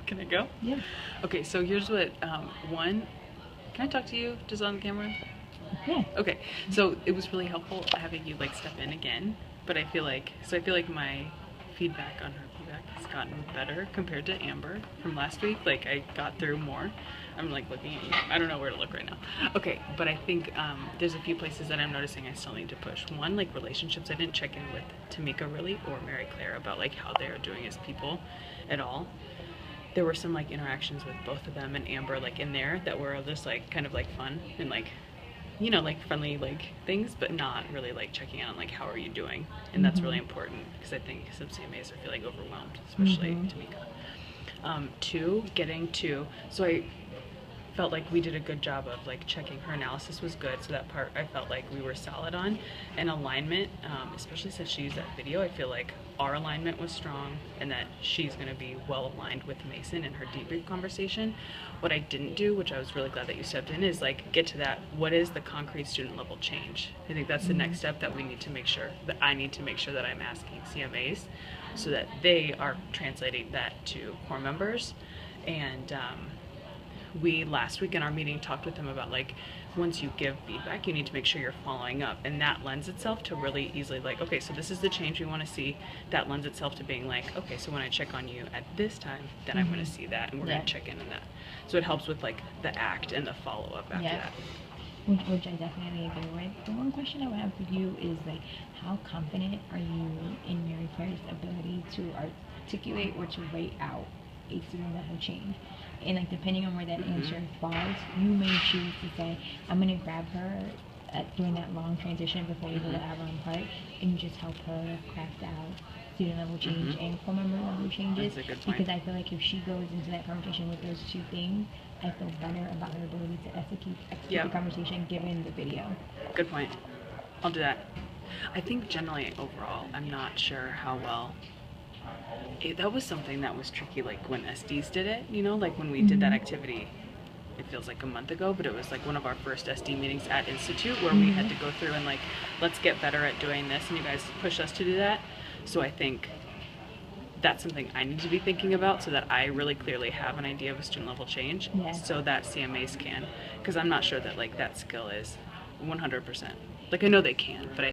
Can I go? Yeah. Okay, so here's what, one, can I talk to you just on camera? Yeah. Okay, so it was really helpful having you like step in again, but I feel like my feedback on her feedback has gotten better compared to Amber from last week. Like I got through more. I'm like looking at you. I don't know where to look right now. Okay, but I think there's a few places that I'm noticing I still need to push. One, like relationships. I didn't check in with Tamika really or Mary Claire about like how they are doing as people at all. There were some like interactions with both of them and Amber like in there that were just like kind of like fun and like, you know, like friendly like things, but not really like checking in on like how are you doing, and that's really important because I think some CMAs are feeling overwhelmed, especially Tamika. Two, getting to, so I felt like we did a good job of like checking her analysis was good, so that part I felt like we were solid on. And alignment, especially since she used that video, I feel like our alignment was strong and that she's going to be well aligned with Mason in her debrief conversation. What I didn't do, which I was really glad that you stepped in, is like get to that, what is the concrete student level change? I think that's the next step that we need to make sure, that I need to make sure that I'm asking CMAs so that they are translating that to core members. And we last week in our meeting talked with them about like once you give feedback you need to make sure you're following up, and that lends itself to really easily like, okay, so this is the change we want to see. That lends itself to being like, okay, so when I check on you at this time, then I'm going to see that and we're going to check in on that. So it helps with like the act and the follow-up after that. Which I definitely agree with. The one question I would have for you is like, how confident are you in Mary Claire's ability to articulate or to write out a student level change? And like depending on where that answer falls, you may choose to say, I'm gonna grab her during that long transition before we go to Avalon Park, and you just help her craft out student level change and core member level changes. That's a good point. Because I feel like if she goes into that conversation with those two things, I feel better about her ability to execute the conversation given the video. Good point. I'll do that. I think generally overall, I'm not sure how well. That was something that was tricky, like when SDs did it, you know, like when we did that activity, it feels like a month ago, but it was like one of our first SD meetings at Institute where we had to go through and like, let's get better at doing this, and you guys pushed us to do that. So I think that's something I need to be thinking about so that I really clearly have an idea of a student level change so that CMAs can, because I'm not sure that like that skill is 100%. Like I know they can, but I